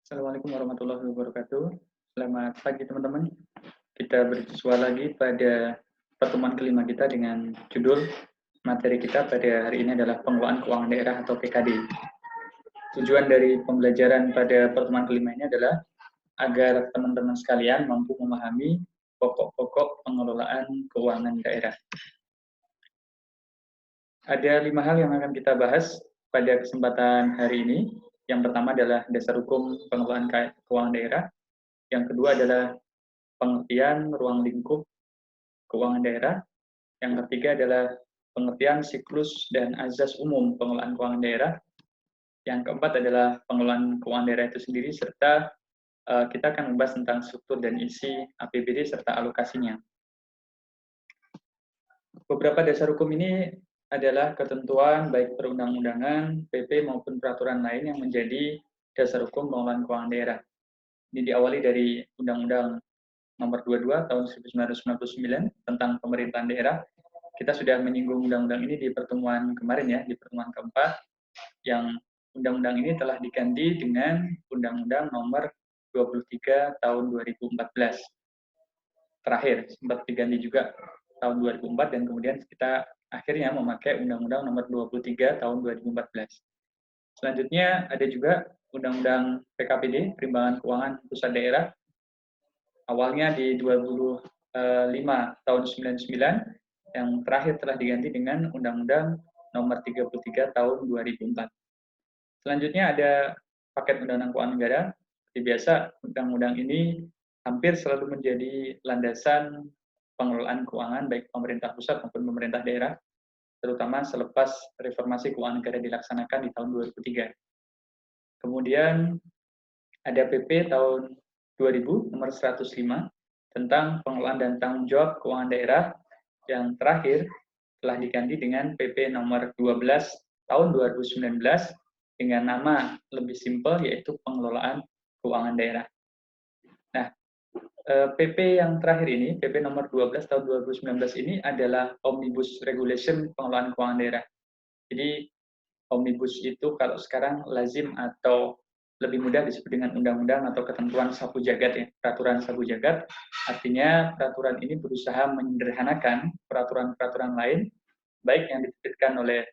Assalamualaikum warahmatullahi wabarakatuh. Selamat pagi teman-teman. Kita berjumpa lagi pada pertemuan kelima kita dengan judul materi kita pada hari ini adalah pengelolaan keuangan daerah atau PKD. Tujuan dari pembelajaran pada pertemuan kelima ini adalah agar teman-teman sekalian mampu memahami pokok-pokok pengelolaan keuangan daerah. Ada 5 hal yang akan kita bahas pada kesempatan hari ini. Yang pertama adalah dasar hukum pengelolaan keuangan daerah. Yang kedua adalah pengertian ruang lingkup keuangan daerah. Yang ketiga adalah pengertian siklus dan azas umum pengelolaan keuangan daerah. Yang keempat adalah pengelolaan keuangan daerah itu sendiri, serta kita akan membahas tentang struktur dan isi APBD serta alokasinya. Beberapa dasar hukum ini adalah ketentuan baik perundang-undangan, PP maupun peraturan lain yang menjadi dasar hukum pengelolaan keuangan daerah. Ini diawali dari Undang-Undang Nomor 22 Tahun 1999 tentang pemerintahan daerah. Kita sudah menyinggung undang-undang ini di pertemuan kemarin ya, di pertemuan keempat, yang undang-undang ini telah diganti dengan Undang-Undang Nomor 23 Tahun 2014. Terakhir, sempat diganti juga tahun 2004 dan kemudian kita akhirnya memakai Undang-Undang Nomor 23 Tahun 2014. Selanjutnya ada juga Undang-Undang PKPD, Perimbangan Keuangan Pusat Daerah, awalnya di 25 tahun 99, yang terakhir telah diganti dengan Undang-Undang Nomor 33 tahun 2004. Selanjutnya ada paket Undang-Undang Keuangan Negara. Seperti biasa, undang-undang ini hampir selalu menjadi landasan pengelolaan keuangan baik pemerintah pusat maupun pemerintah daerah, terutama selepas reformasi keuangan negara dilaksanakan di tahun 2003. Kemudian ada PP tahun 2000 nomor 105 tentang pengelolaan dan tanggung jawab keuangan daerah, yang terakhir telah diganti dengan PP nomor 12 tahun 2019 dengan nama lebih simpel yaitu pengelolaan keuangan daerah. Nah, PP yang terakhir ini, PP nomor 12 tahun 2019 ini adalah Omnibus Regulation pengelolaan keuangan daerah. Jadi Omnibus itu kalau sekarang lazim atau lebih mudah disebut dengan undang-undang atau ketentuan sapu jagat ya, peraturan sapu jagat. Artinya peraturan ini berusaha menyederhanakan peraturan-peraturan lain, baik yang diterbitkan oleh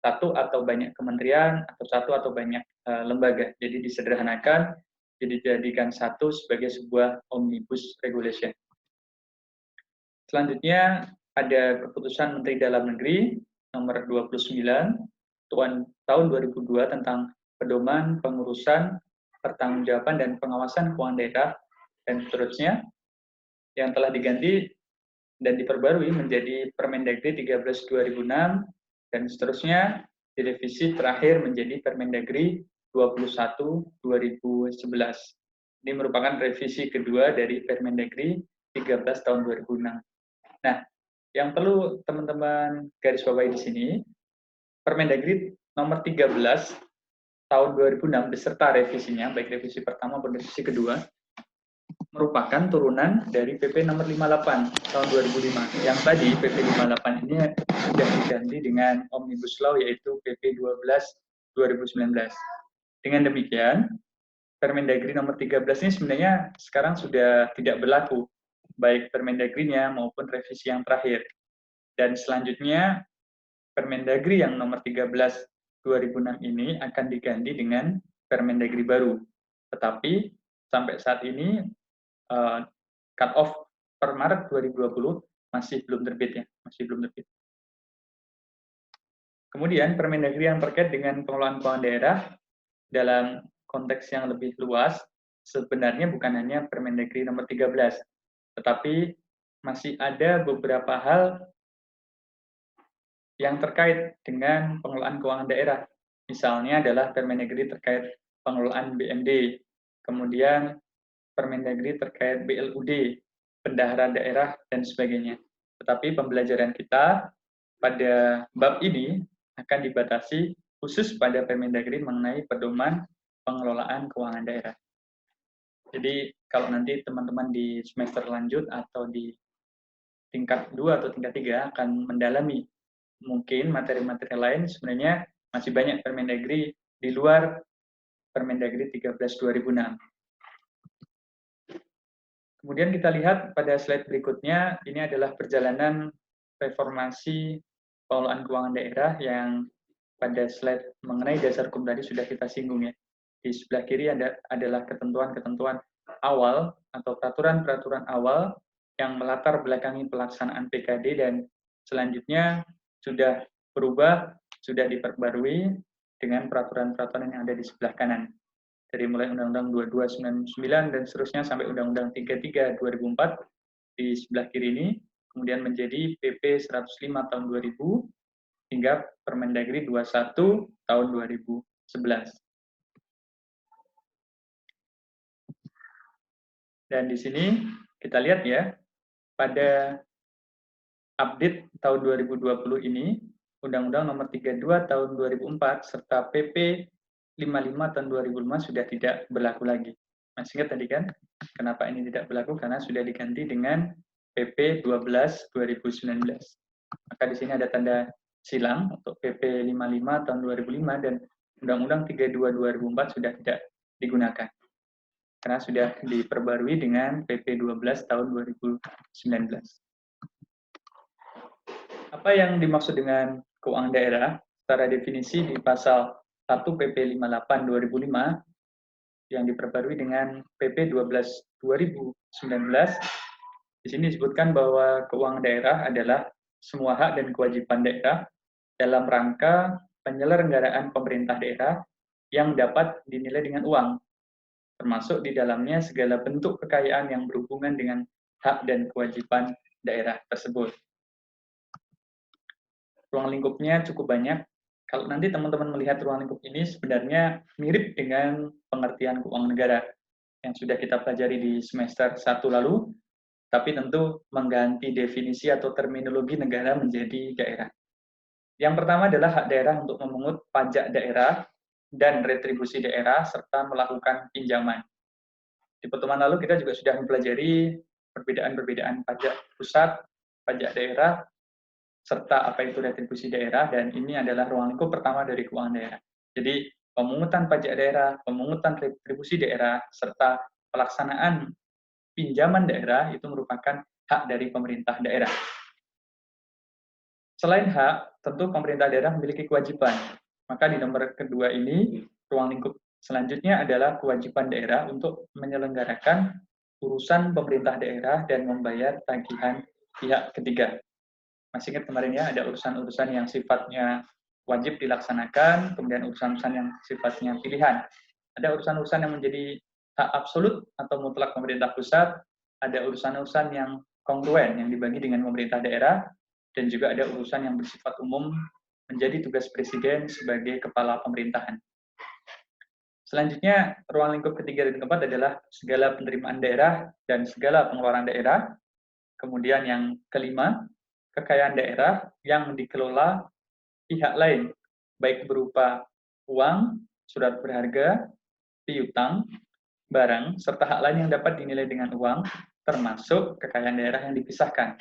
satu atau banyak kementerian atau satu atau banyak lembaga. Jadi disederhanakan, jadi dijadikan satu sebagai sebuah omnibus regulation. Selanjutnya ada keputusan Menteri Dalam Negeri nomor 29 tahun 2002 tentang pedoman pengurusan, pertanggungjawaban dan pengawasan keuangan daerah dan seterusnya, yang telah diganti dan diperbarui menjadi Permendagri 13 2006 dan seterusnya direvisi terakhir menjadi Permendagri 21 2011. Ini merupakan revisi kedua dari Permendagri 13 tahun 2006. Nah, yang perlu teman-teman garis bawahi di sini, Permendagri nomor 13 tahun 2006 beserta revisinya, baik revisi pertama maupun revisi kedua, merupakan turunan dari PP nomor 58 tahun 2005. Yang tadi PP 58 ini sudah diganti dengan Omnibus Law yaitu PP 12 2019. Dengan demikian, Permendagri nomor 13 ini sebenarnya sekarang sudah tidak berlaku, baik Permendagrinya maupun revisi yang terakhir. Dan selanjutnya, Permendagri yang nomor 13 2006 ini akan diganti dengan Permendagri baru. Tetapi sampai saat ini cut off per Maret 2020 masih belum terbit ya, masih belum terbit. Kemudian Permendagri yang terkait dengan pengelolaan keuangan daerah dalam konteks yang lebih luas sebenarnya bukan hanya Permendagri nomor 13, tetapi masih ada beberapa hal yang terkait dengan pengelolaan keuangan daerah. Misalnya adalah Permendagri terkait pengelolaan BMD, kemudian Permendagri terkait BLUD, bendahara daerah, dan sebagainya. Tetapi pembelajaran kita pada bab ini akan dibatasi khusus pada Permendagri mengenai pedoman pengelolaan keuangan daerah. Jadi kalau nanti teman-teman di semester lanjut atau di tingkat 2 atau tingkat 3 akan mendalami mungkin materi-materi lain, sebenarnya masih banyak Permendagri di luar Permendagri 13/2006. Kemudian kita lihat pada slide berikutnya, ini adalah perjalanan reformasi pengelolaan keuangan daerah yang pada slide mengenai dasar hukum tadi sudah kita singgung ya. Di sebelah kiri adalah ketentuan-ketentuan awal atau peraturan-peraturan awal yang melatar belakangi pelaksanaan PKD dan selanjutnya sudah berubah, sudah diperbarui dengan peraturan-peraturan yang ada di sebelah kanan. Dari mulai Undang-Undang 2299 dan seterusnya sampai Undang-Undang 33 2004 di sebelah kiri ini, kemudian menjadi PP 105 tahun 2000 hingga Permendagri 21 tahun 2011. Dan di sini kita lihat ya, pada update tahun 2020 ini, Undang-Undang Nomor 32 tahun 2004 serta PP 55 tahun 2005 sudah tidak berlaku lagi. Masih ingat tadi kan? Kenapa ini tidak berlaku? Karena sudah diganti dengan PP 12 2019. Maka di sini ada tanda silang untuk PP 55 tahun 2005 dan Undang-Undang 32 2004 sudah tidak digunakan. Karena sudah diperbarui dengan PP 12 tahun 2019. Apa yang dimaksud dengan keuangan daerah? Secara definisi di pasal 1 PP 58 2005 yang diperbarui dengan PP 12 2019, di sini disebutkan bahwa keuangan daerah adalah semua hak dan kewajiban daerah dalam rangka penyelenggaraan pemerintah daerah yang dapat dinilai dengan uang, termasuk di dalamnya segala bentuk kekayaan yang berhubungan dengan hak dan kewajiban daerah tersebut. Ruang lingkupnya cukup banyak. Kalau nanti teman-teman melihat ruang lingkup ini sebenarnya mirip dengan pengertian keuangan negara yang sudah kita pelajari di semester 1 lalu, tapi tentu mengganti definisi atau terminologi negara menjadi daerah. Yang pertama adalah hak daerah untuk memungut pajak daerah dan retribusi daerah serta melakukan pinjaman. Di pertemuan lalu kita juga sudah mempelajari perbedaan-perbedaan pajak pusat, pajak daerah, serta apa itu retribusi daerah, dan ini adalah ruang lingkup pertama dari keuangan daerah. Jadi, pemungutan pajak daerah, pemungutan retribusi daerah, serta pelaksanaan pinjaman daerah itu merupakan hak dari pemerintah daerah. Selain hak, tentu pemerintah daerah memiliki kewajiban. Maka di nomor kedua ini, ruang lingkup selanjutnya adalah kewajiban daerah untuk menyelenggarakan urusan pemerintah daerah dan membayar tagihan pihak ketiga. Masih ingat kemarin ya, ada urusan-urusan yang sifatnya wajib dilaksanakan, kemudian urusan-urusan yang sifatnya pilihan. Ada urusan-urusan yang menjadi hak absolut atau mutlak pemerintah pusat, ada urusan-urusan yang kongruen yang dibagi dengan pemerintah daerah, dan juga ada urusan yang bersifat umum menjadi tugas presiden sebagai kepala pemerintahan. Selanjutnya, ruang lingkup ketiga dan keempat adalah segala penerimaan daerah dan segala pengeluaran daerah. Kemudian yang kelima, kekayaan daerah yang dikelola pihak lain, baik berupa uang, surat berharga, piutang, barang, serta hak lain yang dapat dinilai dengan uang, termasuk kekayaan daerah yang dipisahkan.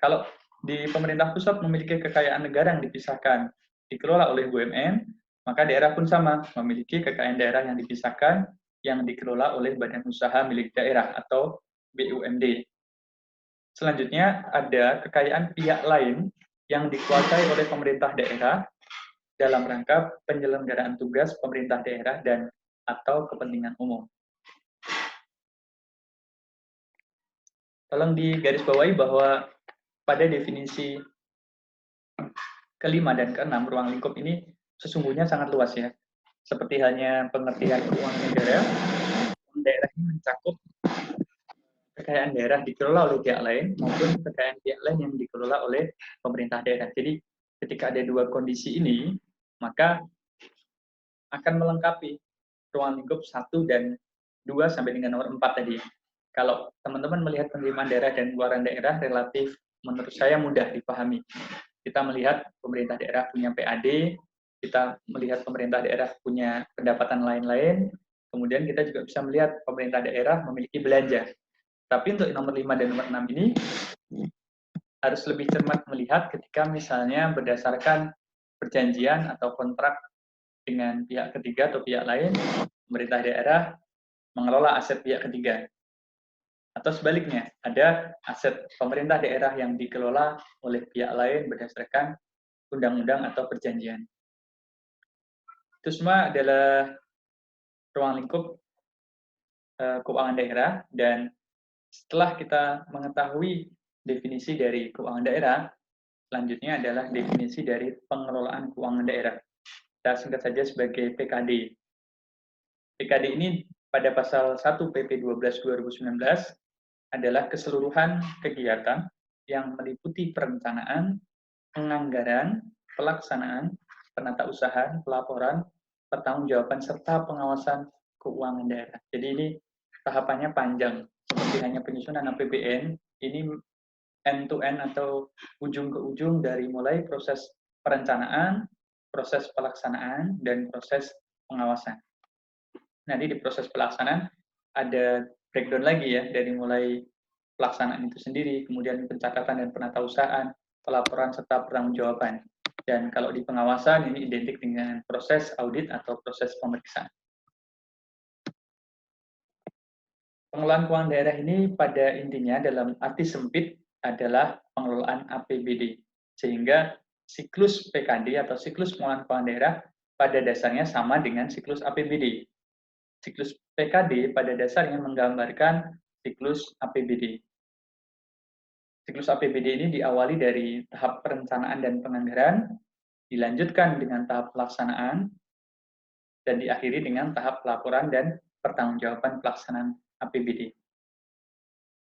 Kalau di pemerintah pusat memiliki kekayaan negara yang dipisahkan, dikelola oleh BUMN, maka daerah pun sama, memiliki kekayaan daerah yang dipisahkan, yang dikelola oleh badan usaha milik daerah atau BUMD. Selanjutnya, ada kekayaan pihak lain yang dikuasai oleh pemerintah daerah dalam rangka penyelenggaraan tugas pemerintah daerah dan atau kepentingan umum. Tolong digarisbawahi bahwa pada definisi kelima dan keenam, ruang lingkup ini sesungguhnya sangat luas ya. Seperti halnya pengertian keuangan negara, daerah ini mencakup kekayaan daerah dikelola oleh pihak lain maupun kekayaan pihak lain yang dikelola oleh pemerintah daerah. Jadi ketika ada dua kondisi ini, maka akan melengkapi ruang lingkup 1 dan 2 sampai dengan nomor 4 tadi. Kalau teman-teman melihat penerimaan daerah dan pengeluaran daerah relatif menurut saya mudah dipahami. Kita melihat pemerintah daerah punya PAD, kita melihat pemerintah daerah punya pendapatan lain-lain, kemudian kita juga bisa melihat pemerintah daerah memiliki belanja. Tapi untuk nomor 5 dan nomor 6 ini harus lebih cermat melihat ketika misalnya berdasarkan perjanjian atau kontrak dengan pihak ketiga atau pihak lain, pemerintah daerah mengelola aset pihak ketiga. Atau sebaliknya, ada aset pemerintah daerah yang dikelola oleh pihak lain berdasarkan undang-undang atau perjanjian. Itu semua adalah ruang lingkup keuangan daerah, dan setelah kita mengetahui definisi dari keuangan daerah, selanjutnya adalah definisi dari pengelolaan keuangan daerah. Kita singkat saja sebagai PKD. PKD ini pada pasal 1 PP 12/2019 adalah keseluruhan kegiatan yang meliputi perencanaan, penganggaran, pelaksanaan, penatausahaan, pelaporan, pertanggungjawaban, serta pengawasan keuangan daerah. Jadi ini tahapannya panjang, seperti hanya penyusunan APBN, ini end-to-end atau ujung ke ujung dari mulai proses perencanaan, proses pelaksanaan, dan proses pengawasan. Nanti di proses pelaksanaan ada breakdown lagi ya, dari mulai pelaksanaan itu sendiri, kemudian pencatatan dan penatausahaan, pelaporan serta pertanggungjawaban. Dan kalau di pengawasan ini identik dengan proses audit atau proses pemeriksaan. Pengelolaan keuangan daerah ini pada intinya dalam arti sempit adalah pengelolaan APBD. Sehingga siklus PKD atau siklus pengelolaan keuangan daerah pada dasarnya sama dengan siklus APBD. Siklus PKD pada dasarnya menggambarkan siklus APBD. Siklus APBD ini diawali dari tahap perencanaan dan penganggaran, dilanjutkan dengan tahap pelaksanaan, dan diakhiri dengan tahap pelaporan dan pertanggungjawaban pelaksanaan APBD.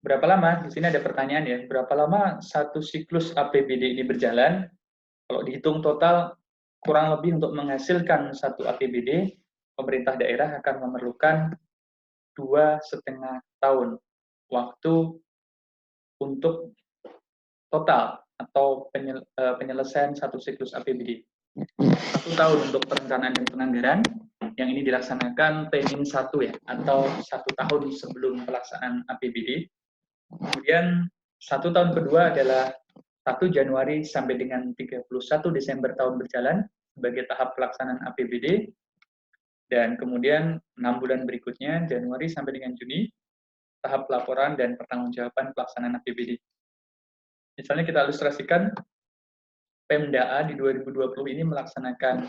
Berapa lama? Di sini ada pertanyaan ya, berapa lama satu siklus APBD ini berjalan? Kalau dihitung total, kurang lebih untuk menghasilkan satu APBD, pemerintah daerah akan memerlukan 2,5 tahun waktu untuk total atau penyelesaian satu siklus APBD. 1 tahun untuk perencanaan dan penganggaran, yang ini dilaksanakan T-1 ya, atau 1 tahun sebelum pelaksanaan APBD. Kemudian 1 tahun kedua adalah 1 Januari sampai dengan 31 Desember tahun berjalan sebagai tahap pelaksanaan APBD. Dan kemudian 6 bulan berikutnya, Januari sampai dengan Juni, tahap pelaporan dan pertanggungjawaban pelaksanaan APBD. Misalnya kita ilustrasikan, Pemda di 2020 ini melaksanakan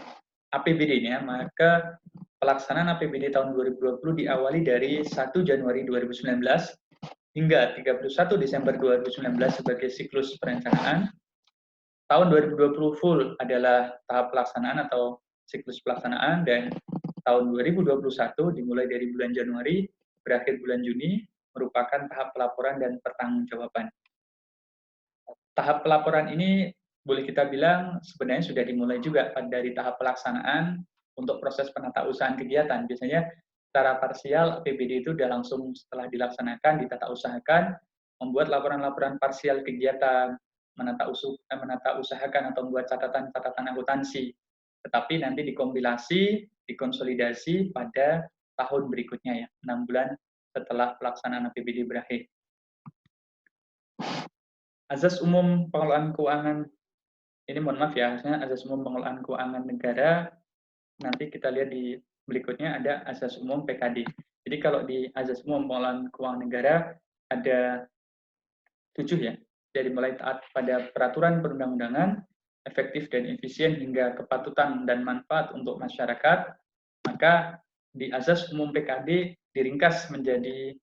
APBD-nya, maka pelaksanaan APBD tahun 2020 diawali dari 1 Januari 2019 hingga 31 Desember 2019 sebagai siklus perencanaan. Tahun 2020 full adalah tahap pelaksanaan atau siklus pelaksanaan, dan tahun 2021 dimulai dari bulan Januari berakhir bulan Juni merupakan tahap pelaporan dan pertanggungjawaban. Tahap pelaporan ini boleh kita bilang sebenarnya sudah dimulai juga dari tahap pelaksanaan untuk proses penatausahaan kegiatan. Biasanya secara parsial APBD itu sudah langsung setelah dilaksanakan, ditata usahakan, membuat laporan-laporan parsial kegiatan, menata usahakan atau membuat catatan-catatan akuntansi. Tetapi nanti dikompilasi, dikonsolidasi pada tahun berikutnya ya, 6 bulan setelah pelaksanaan APBD berakhir. Azas umum pengelolaan keuangan, ini mohon maaf ya, harusnya azas umum pengelolaan keuangan negara, nanti kita lihat di berikutnya ada azas umum PKD. Jadi kalau di azas umum pengelolaan keuangan negara ada 7 ya, dari mulai taat pada peraturan perundang-undangan, efektif dan efisien hingga kepatutan dan manfaat untuk masyarakat. Maka di azas umum PKD diringkas menjadi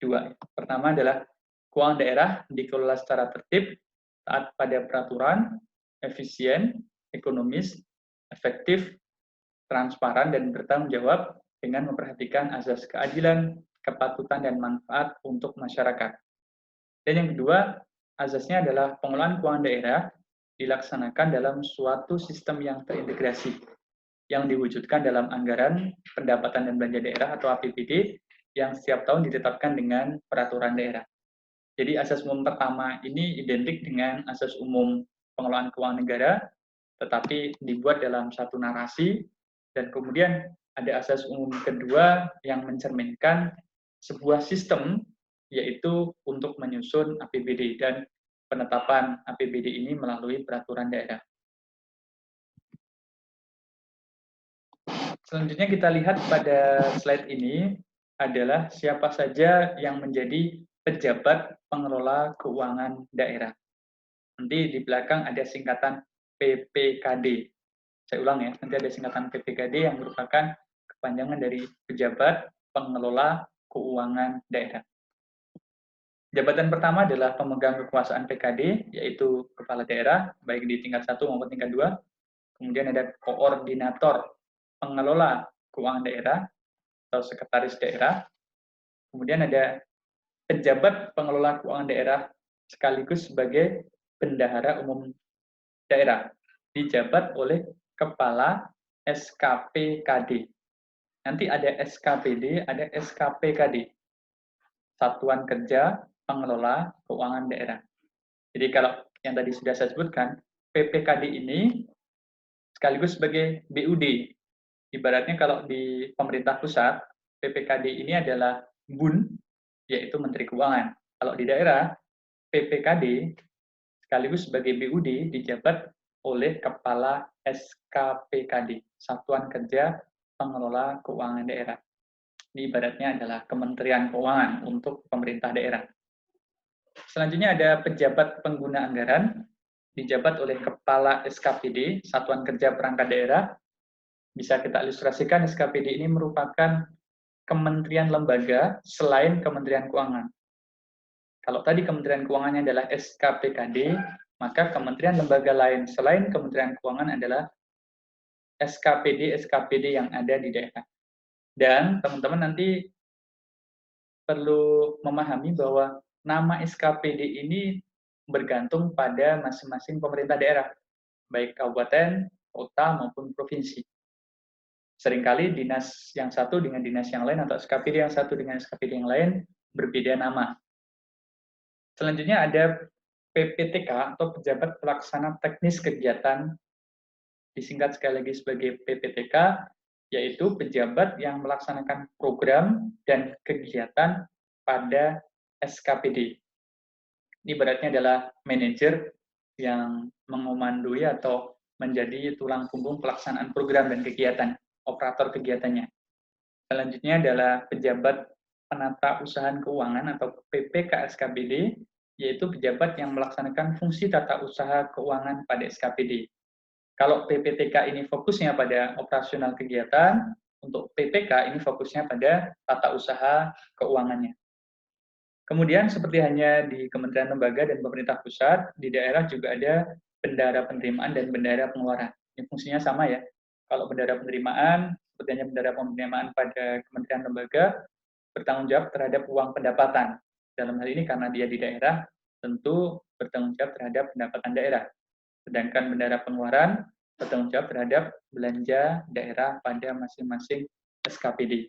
2. Pertama adalah keuangan daerah dikelola secara tertib, taat pada peraturan, efisien, ekonomis, efektif, transparan, dan bertanggung jawab dengan memperhatikan azas keadilan, kepatutan, dan manfaat untuk masyarakat. Dan yang kedua, azasnya adalah pengelolaan keuangan daerah dilaksanakan dalam suatu sistem yang terintegrasi, yang diwujudkan dalam anggaran pendapatan dan belanja daerah atau APBD yang setiap tahun ditetapkan dengan peraturan daerah. Jadi asas umum pertama ini identik dengan asas umum pengelolaan keuangan negara, tetapi dibuat dalam satu narasi, dan kemudian ada asas umum kedua yang mencerminkan sebuah sistem, yaitu untuk menyusun APBD dan penetapan APBD ini melalui peraturan daerah. Selanjutnya kita lihat pada slide ini adalah siapa saja yang menjadi pejabat pengelola keuangan daerah. Nanti di belakang ada singkatan PPKD. Saya ulang ya, nanti ada singkatan PPKD yang merupakan kepanjangan dari pejabat pengelola keuangan daerah. Jabatan pertama adalah pemegang kekuasaan PKD, yaitu kepala daerah, baik di tingkat 1 maupun tingkat 2. Kemudian ada koordinator pengelola keuangan daerah atau sekretaris daerah. Kemudian ada pejabat pengelola keuangan daerah sekaligus sebagai bendahara umum daerah, dijabat oleh kepala SKPKD. Nanti ada SKPD, ada SKPKD, Satuan Kerja Pengelola Keuangan Daerah. Jadi kalau yang tadi sudah saya sebutkan, PPKD ini sekaligus sebagai BUD. Ibaratnya kalau di pemerintah pusat, PPKD ini adalah BUN, yaitu Menteri Keuangan. Kalau di daerah, PPKD sekaligus sebagai BUD dijabat oleh Kepala SKPKD, Satuan Kerja Pengelola Keuangan Daerah. Ini ibaratnya adalah Kementerian Keuangan untuk pemerintah daerah. Selanjutnya ada pejabat pengguna anggaran, dijabat oleh Kepala SKPD, Satuan Kerja Perangkat Daerah. Bisa kita ilustrasikan, SKPD ini merupakan kementerian lembaga selain Kementerian Keuangan. Kalau tadi Kementerian Keuangannya adalah SKPKD, maka kementerian lembaga lain selain Kementerian Keuangan adalah SKPD yang ada di daerah. Dan teman-teman nanti perlu memahami bahwa nama SKPD ini bergantung pada masing-masing pemerintah daerah, baik kabupaten, kota, maupun provinsi. Seringkali dinas yang satu dengan dinas yang lain atau SKPD yang satu dengan SKPD yang lain berbeda nama. Selanjutnya ada PPTK atau Pejabat Pelaksana Teknis Kegiatan, disingkat sekali lagi sebagai PPTK, yaitu pejabat yang melaksanakan program dan kegiatan pada SKPD. Ini beratnya adalah manajer yang mengomandoi atau menjadi tulang punggung pelaksanaan program dan kegiatan, operator kegiatannya. Selanjutnya adalah pejabat penata usahaan keuangan atau PPK SKPD, yaitu pejabat yang melaksanakan fungsi tata usaha keuangan pada SKPD. Kalau PPTK ini fokusnya pada operasional kegiatan, untuk PPK ini fokusnya pada tata usaha keuangannya. Kemudian seperti hanya di kementerian lembaga dan pemerintah pusat, di daerah juga ada bendahara penerimaan dan bendahara pengeluaran. Ini fungsinya sama ya. Kalau bendahara penerimaan, seperti hanya bendahara penerimaan pada kementerian lembaga, bertanggung jawab terhadap uang pendapatan. Dalam hal ini karena dia di daerah, tentu bertanggung jawab terhadap pendapatan daerah. Sedangkan bendahara pengeluaran bertanggung jawab terhadap belanja daerah pada masing-masing SKPD.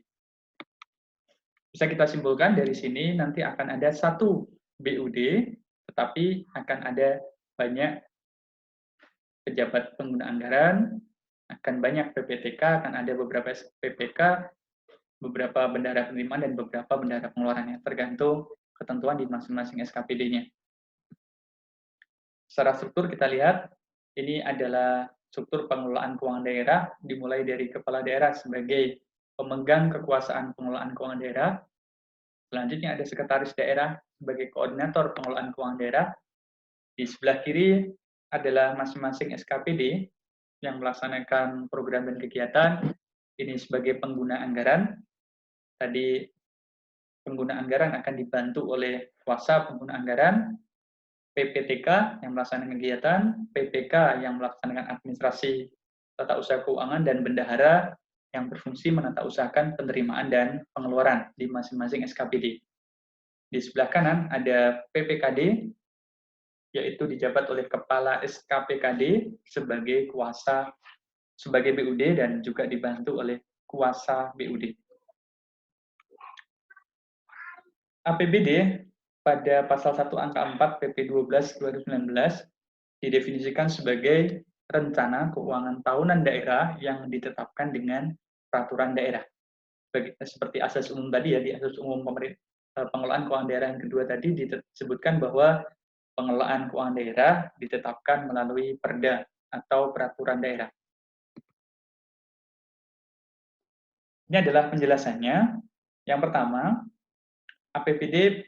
Bisa kita simpulkan dari sini nanti akan ada satu BUD, tetapi akan ada banyak pejabat pengguna anggaran, akan banyak PPTK, akan ada beberapa PPK, beberapa bendahara penerimaan, dan beberapa bendahara pengeluarannya, tergantung ketentuan di masing-masing SKPD-nya. Secara struktur kita lihat, ini adalah struktur pengelolaan keuangan daerah, dimulai dari kepala daerah sebagai pemegang kekuasaan pengelolaan keuangan daerah. Selanjutnya ada sekretaris daerah sebagai koordinator pengelolaan keuangan daerah. Di sebelah kiri adalah masing-masing SKPD yang melaksanakan program dan kegiatan. Ini sebagai pengguna anggaran. Tadi pengguna anggaran akan dibantu oleh kuasa pengguna anggaran, PPTK yang melaksanakan kegiatan, PPK yang melaksanakan administrasi tata usaha keuangan, dan bendahara yang berfungsi menata usahakan penerimaan dan pengeluaran di masing-masing SKPD. Di sebelah kanan ada PPKD, yaitu dijabat oleh Kepala SKPKD sebagai kuasa, sebagai BUD, dan juga dibantu oleh kuasa BUD. APBD pada pasal 1 angka 4 PP 12/2019 didefinisikan sebagai rencana keuangan tahunan daerah yang ditetapkan dengan peraturan daerah. Seperti asas umum tadi ya, di asas umum pengelolaan keuangan daerah yang kedua tadi disebutkan bahwa pengelolaan keuangan daerah ditetapkan melalui perda atau peraturan daerah. Ini adalah penjelasannya. Yang pertama, APBD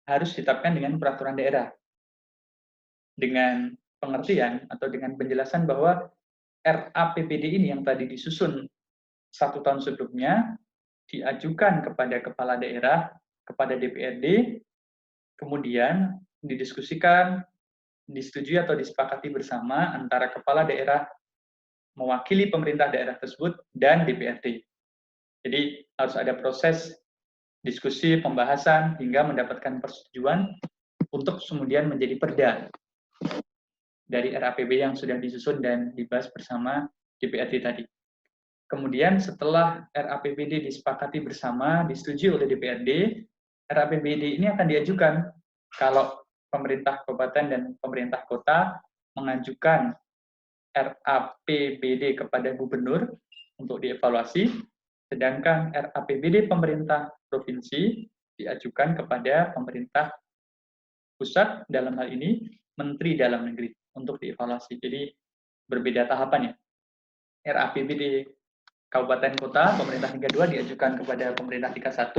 harus ditetapkan dengan peraturan daerah. Dengan pengertian atau dengan penjelasan bahwa RAPBD ini yang tadi disusun 1 tahun sebelumnya, diajukan kepada kepala daerah, kepada DPRD, kemudian didiskusikan, disetujui atau disepakati bersama antara kepala daerah mewakili pemerintah daerah tersebut dan DPRD. Jadi harus ada proses diskusi, pembahasan, hingga mendapatkan persetujuan untuk kemudian menjadi perda dari RAPB yang sudah disusun dan dibahas bersama DPRD tadi. Kemudian setelah RAPBD disepakati bersama, disetujui oleh DPRD, RAPBD ini akan diajukan kalau pemerintah kabupaten dan pemerintah kota mengajukan RAPBD kepada gubernur untuk dievaluasi, sedangkan RAPBD pemerintah provinsi diajukan kepada pemerintah pusat, dalam hal ini Menteri Dalam Negeri, untuk dievaluasi. Jadi berbeda tahapan ya. RAPBD Kabupaten Kota, pemerintah tingkat 2 diajukan kepada pemerintah tingkat 1,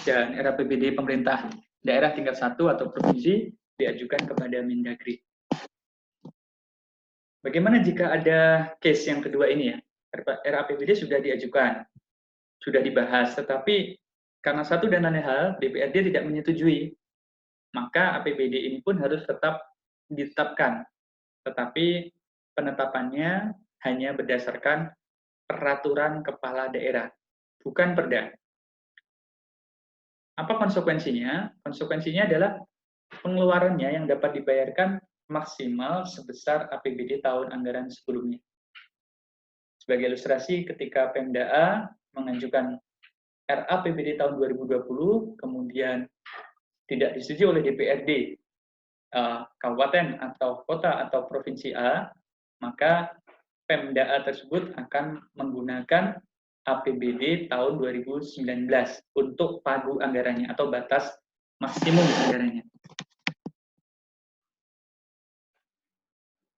dan RAPBD pemerintah daerah tingkat 1 atau provinsi diajukan kepada Mendagri. Bagaimana jika ada case yang kedua ini ya? RAPBD sudah diajukan, sudah dibahas, tetapi karena satu dan lain hal DPRD tidak menyetujui, maka APBD ini pun harus tetap ditetapkan. Tetapi penetapannya hanya berdasarkan peraturan kepala daerah, bukan perda. Apa konsekuensinya? Konsekuensinya adalah pengeluarannya yang dapat dibayarkan maksimal sebesar APBD tahun anggaran sebelumnya. Sebagai ilustrasi, ketika Pemda A mengajukan RAPBD tahun 2020, kemudian tidak disetujui oleh DPRD kabupaten atau kota atau provinsi A, maka Pemda A tersebut akan menggunakan APBD tahun 2019 untuk pagu anggarannya atau batas maksimum anggarannya.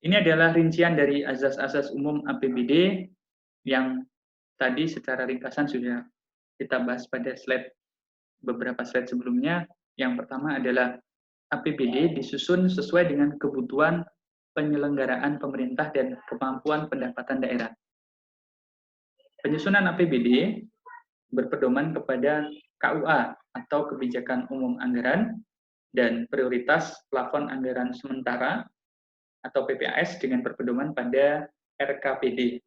Ini adalah rincian dari azas-azas umum APBD yang tadi secara ringkasan sudah kita bahas pada beberapa slide sebelumnya. Yang pertama adalah APBD disusun sesuai dengan kebutuhan penyelenggaraan pemerintah dan kemampuan pendapatan daerah. Penyusunan APBD berpedoman kepada KUA atau Kebijakan Umum Anggaran dan prioritas plafon anggaran sementara atau PPAS dengan berpedoman pada RKPD.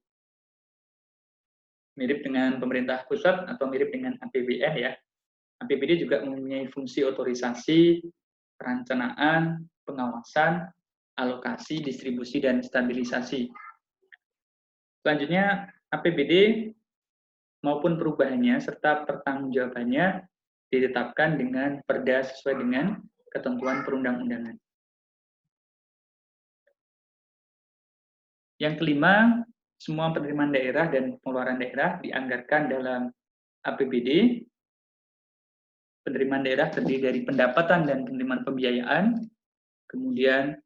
Mirip dengan pemerintah pusat atau mirip dengan APBN ya. APBD juga mempunyai fungsi otorisasi, perencanaan, pengawasan, alokasi, distribusi, dan stabilisasi. Selanjutnya, APBD maupun perubahannya serta pertanggungjawabannya ditetapkan dengan perda sesuai dengan ketentuan perundang-undangan. Yang kelima, semua penerimaan daerah dan pengeluaran daerah dianggarkan dalam APBD. Penerimaan daerah terdiri dari pendapatan dan penerimaan pembiayaan, kemudian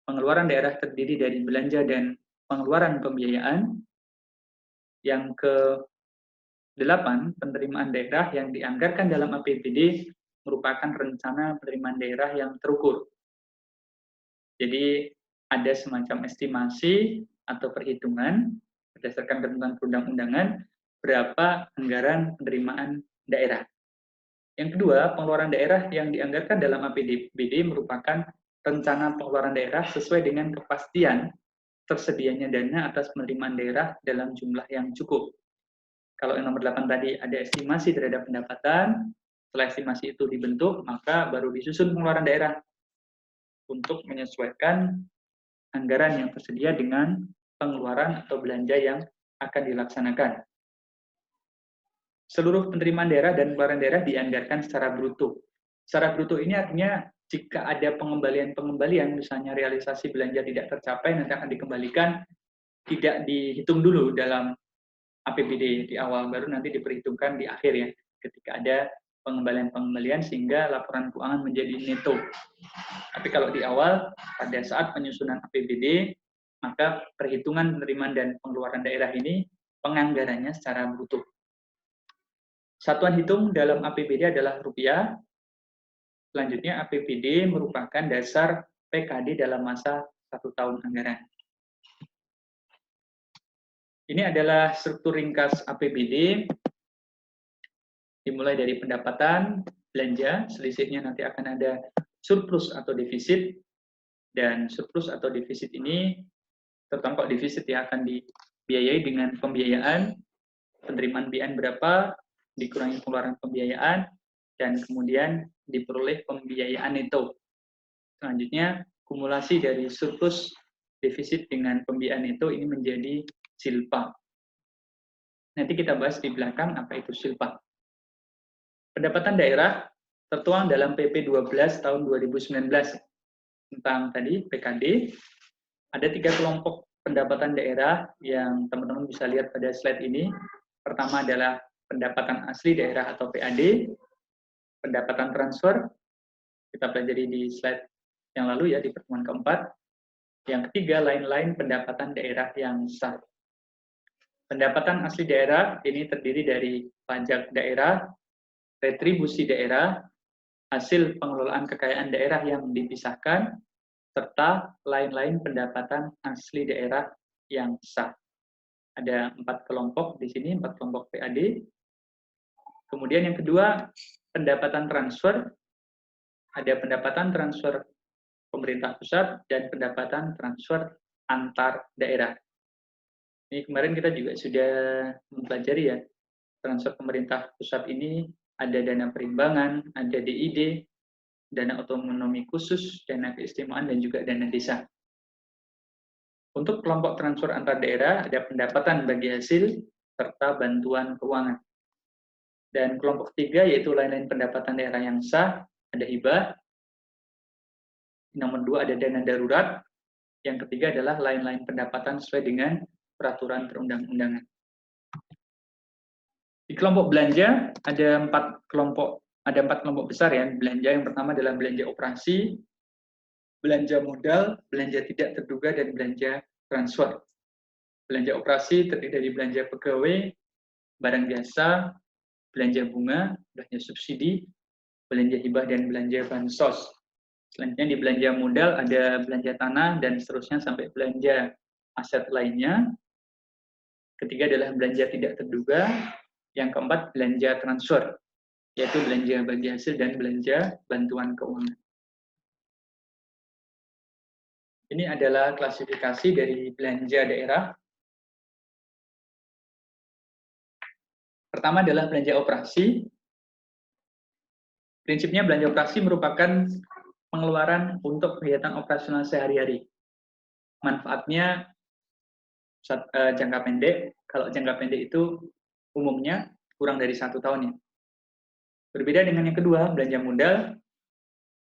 pengeluaran daerah terdiri dari belanja dan pengeluaran pembiayaan. Yang ke-8, penerimaan daerah yang dianggarkan dalam APBD merupakan rencana penerimaan daerah yang terukur. Jadi ada semacam estimasi atau perhitungan berdasarkan ketentuan perundang-undangan berapa anggaran penerimaan daerah. Yang kedua, pengeluaran daerah yang dianggarkan dalam APBD merupakan rencana pengeluaran daerah sesuai dengan kepastian tersedianya dana atas penerimaan daerah dalam jumlah yang cukup. Kalau yang nomor 8 tadi ada estimasi terhadap pendapatan, setelah estimasi itu dibentuk, maka baru disusun pengeluaran daerah untuk menyesuaikan anggaran yang tersedia dengan pengeluaran atau belanja yang akan dilaksanakan. Seluruh penerimaan daerah dan pengeluaran daerah dianggarkan secara bruto. Secara bruto ini artinya jika ada pengembalian, misalnya realisasi belanja tidak tercapai, nanti akan dikembalikan, tidak dihitung dulu dalam APBD di awal, baru nanti diperhitungkan di akhir ya, ketika ada pengembalian sehingga laporan keuangan menjadi neto. Tapi kalau di awal, pada saat penyusunan APBD, maka perhitungan penerimaan dan pengeluaran daerah ini penganggarannya secara bruto. Satuan hitung dalam APBD adalah rupiah. Selanjutnya, APBD merupakan dasar PKD dalam masa 1 tahun anggaran. Ini adalah struktur ringkas APBD, dimulai dari pendapatan, belanja, selisihnya nanti akan ada surplus atau defisit, dan surplus atau defisit ini, terutama kalau defisit ya, akan dibiayai dengan pembiayaan, penerimaan BN berapa, dikurangi pengeluaran pembiayaan, dan kemudian diperoleh pembiayaan neto. Selanjutnya, kumulasi dari surplus defisit dengan pembiayaan neto ini menjadi silpa. Nanti kita bahas di belakang apa itu silpa. Pendapatan daerah tertuang dalam PP 12 tahun 2019 tentang tadi PKD. Ada 3 kelompok pendapatan daerah yang teman-teman bisa lihat pada slide ini. Pertama adalah pendapatan asli daerah atau PAD, pendapatan transfer, kita pelajari di slide yang lalu ya, di pertemuan keempat. Yang ketiga, lain-lain pendapatan daerah yang sah. Pendapatan asli daerah ini terdiri dari pajak daerah, retribusi daerah, hasil pengelolaan kekayaan daerah yang dipisahkan, serta lain-lain pendapatan asli daerah yang sah. Ada 4 kelompok di sini, 4 kelompok PAD. Kemudian yang kedua, pendapatan transfer. Ada pendapatan transfer pemerintah pusat dan pendapatan transfer antar daerah. Ini kemarin kita juga sudah mempelajari ya, transfer pemerintah pusat ini ada dana perimbangan, ada DID, dana otonomi khusus, dana keistimewaan, dan juga dana desa. Untuk kelompok transfer antar daerah, ada pendapatan bagi hasil, serta bantuan keuangan. Dan kelompok ketiga, yaitu lain-lain pendapatan daerah yang sah, ada hibah. Nomor 2 ada dana darurat. Yang ketiga adalah lain-lain pendapatan sesuai dengan peraturan perundang-undangan. Di kelompok belanja, ada 4 kelompok besar ya. Belanja yang pertama adalah belanja operasi, belanja modal, belanja tidak terduga, dan belanja transfer. Belanja operasi terdiri dari belanja pegawai, barang jasa, belanja bunga, belanja subsidi, belanja hibah, dan belanja bansos. Selanjutnya di belanja modal ada belanja tanah, dan seterusnya sampai belanja aset lainnya. Ketiga adalah belanja tidak terduga. Yang keempat, belanja transfer, yaitu belanja bagi hasil dan belanja bantuan keuangan. Ini adalah klasifikasi dari belanja daerah. Pertama adalah belanja operasi. Prinsipnya belanja operasi merupakan pengeluaran untuk kegiatan operasional sehari-hari. Manfaatnya jangka pendek. Kalau jangka pendek itu umumnya kurang dari 1 tahun ya. Berbeda dengan yang kedua, belanja modal.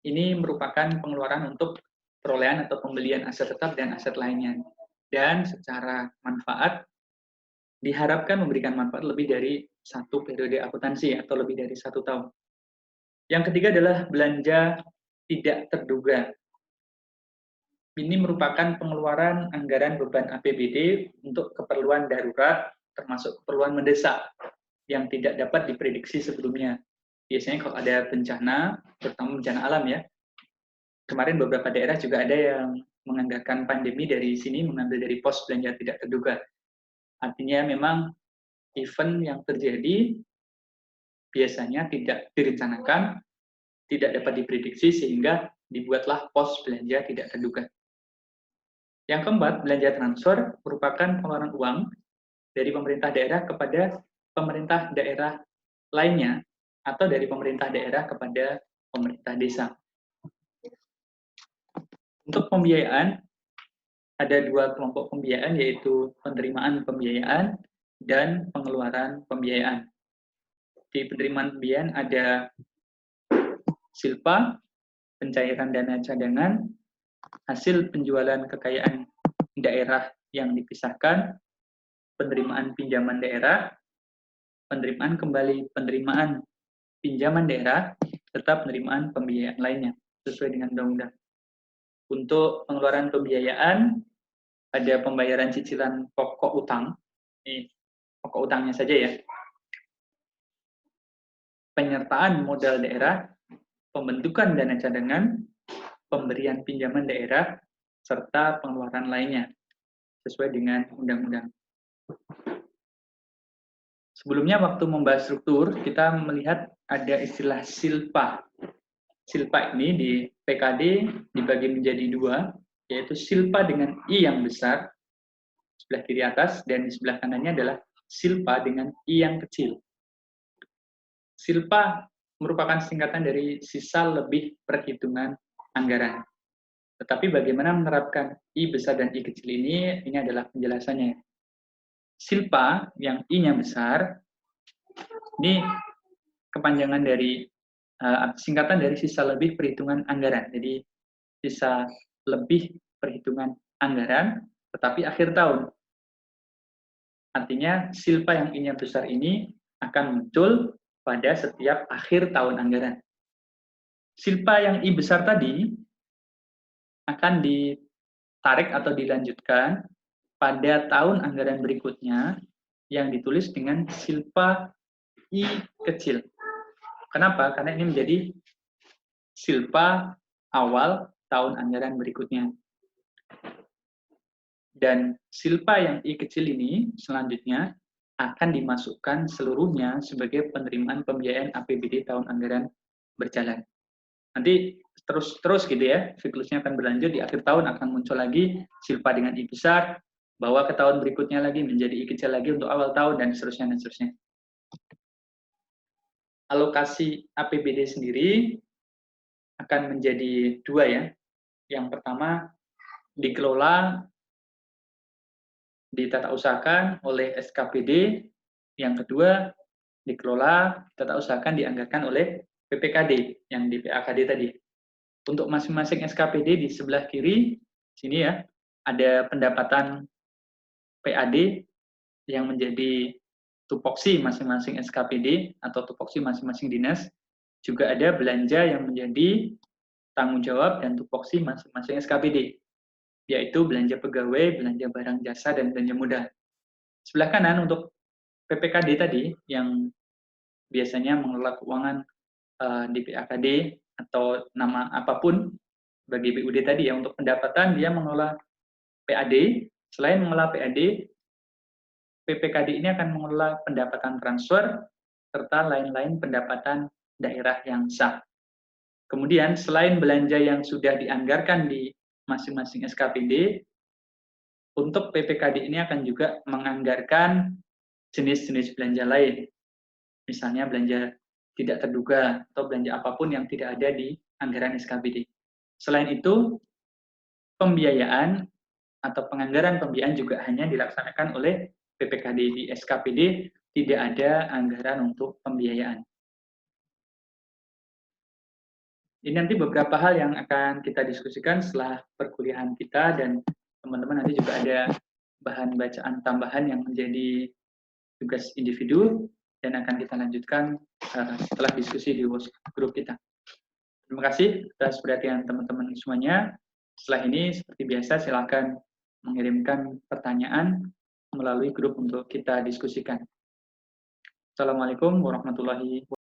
Ini merupakan pengeluaran untuk perolehan atau pembelian aset tetap dan aset lainnya. Dan secara manfaat, diharapkan memberikan manfaat lebih dari 1 periode akuntansi atau lebih dari 1 tahun. Yang ketiga adalah belanja tidak terduga. Ini merupakan pengeluaran anggaran beban APBD untuk keperluan darurat, termasuk keperluan mendesak yang tidak dapat diprediksi sebelumnya. Biasanya kalau ada bencana, terutama bencana alam ya, kemarin beberapa daerah juga ada yang menganggarkan pandemi dari sini, mengambil dari pos belanja tidak terduga. Artinya memang event yang terjadi biasanya tidak direncanakan, tidak dapat diprediksi, sehingga dibuatlah pos belanja tidak terduga. Yang keempat, belanja transfer merupakan pengeluaran uang dari pemerintah daerah kepada pemerintah daerah lainnya, atau dari pemerintah daerah kepada pemerintah desa. Untuk pembiayaan, ada 2 kelompok pembiayaan, yaitu penerimaan pembiayaan dan pengeluaran pembiayaan. Di penerimaan pembiayaan ada silpa, pencairan dana cadangan, hasil penjualan kekayaan daerah yang dipisahkan, penerimaan pinjaman daerah, penerimaan kembali penerimaan pinjaman daerah, serta penerimaan pembiayaan lainnya sesuai dengan undang-undang. Untuk pengeluaran pembiayaan, ada pembayaran cicilan pokok utang. Ini pokok utangnya saja ya. penyertaan modal daerah, pembentukan dana cadangan, pemberian pinjaman daerah, serta pengeluaran lainnya sesuai dengan undang-undang. Sebelumnya waktu membahas struktur, kita melihat ada istilah silpa. Silpa ini di PKD dibagi menjadi dua, yaitu silpa dengan I yang besar, sebelah kiri atas, dan di sebelah kanannya adalah silpa dengan I yang kecil. Silpa merupakan singkatan dari sisa lebih perhitungan anggaran. Tetapi bagaimana menerapkan I besar dan I kecil ini adalah penjelasannya. Silpa yang I-nya besar, ini kepanjangan dari singkatan dari sisa lebih perhitungan anggaran. Jadi sisa lebih perhitungan anggaran, tetapi akhir tahun. Artinya silpa yang I-nya besar ini akan muncul pada setiap akhir tahun anggaran. Silpa yang I besar tadi akan ditarik atau dilanjutkan pada tahun anggaran berikutnya yang ditulis dengan silpa I kecil. Kenapa? Karena ini menjadi silpa awal tahun anggaran berikutnya. Dan silpa yang I kecil ini selanjutnya akan dimasukkan seluruhnya sebagai penerimaan pembiayaan APBD tahun anggaran berjalan. Nanti terus gitu ya, siklusnya akan berlanjut, di akhir tahun akan muncul lagi silpa dengan I besar, bawa ke tahun berikutnya lagi menjadi I kecil lagi untuk awal tahun, dan seterusnya dan seterusnya. Alokasi APBD sendiri akan menjadi dua ya. Yang pertama dikelola, ditata usahakan oleh SKPD, yang kedua dikelola, ditata usahakan, dianggarkan oleh PPKD yang di PAKD tadi. Untuk masing-masing SKPD di sebelah kiri sini ya, ada pendapatan PAD yang menjadi tupoksi masing-masing SKPD atau tupoksi masing-masing dinas. Juga ada belanja yang menjadi tanggung jawab dan tupoksi masing-masing SKPD, yaitu belanja pegawai, belanja barang jasa, dan belanja modal. Sebelah kanan untuk PPKD tadi yang biasanya mengelola keuangan di PAKD atau nama apapun bagi BUD tadi ya, untuk pendapatan dia mengelola PAD. Selain mengelola PAD, PPKD ini akan mengelola pendapatan transfer serta lain-lain pendapatan daerah yang sah. Kemudian selain belanja yang sudah dianggarkan di masing-masing SKPD, untuk PPKD ini akan juga menganggarkan jenis-jenis belanja lain. Misalnya belanja tidak terduga atau belanja apapun yang tidak ada di anggaran SKPD. Selain itu, pembiayaan atau penganggaran pembiayaan juga hanya dilaksanakan oleh PPKD. Di SKPD tidak ada anggaran untuk pembiayaan. Ini nanti beberapa hal yang akan kita diskusikan setelah perkuliahan kita, dan teman-teman nanti juga ada bahan bacaan tambahan yang menjadi tugas individu dan akan kita lanjutkan setelah diskusi di grup kita. Terima kasih atas perhatian teman-teman semuanya. Setelah ini, seperti biasa, silakan mengirimkan pertanyaan melalui grup untuk kita diskusikan. Assalamualaikum warahmatullahi wabarakatuh.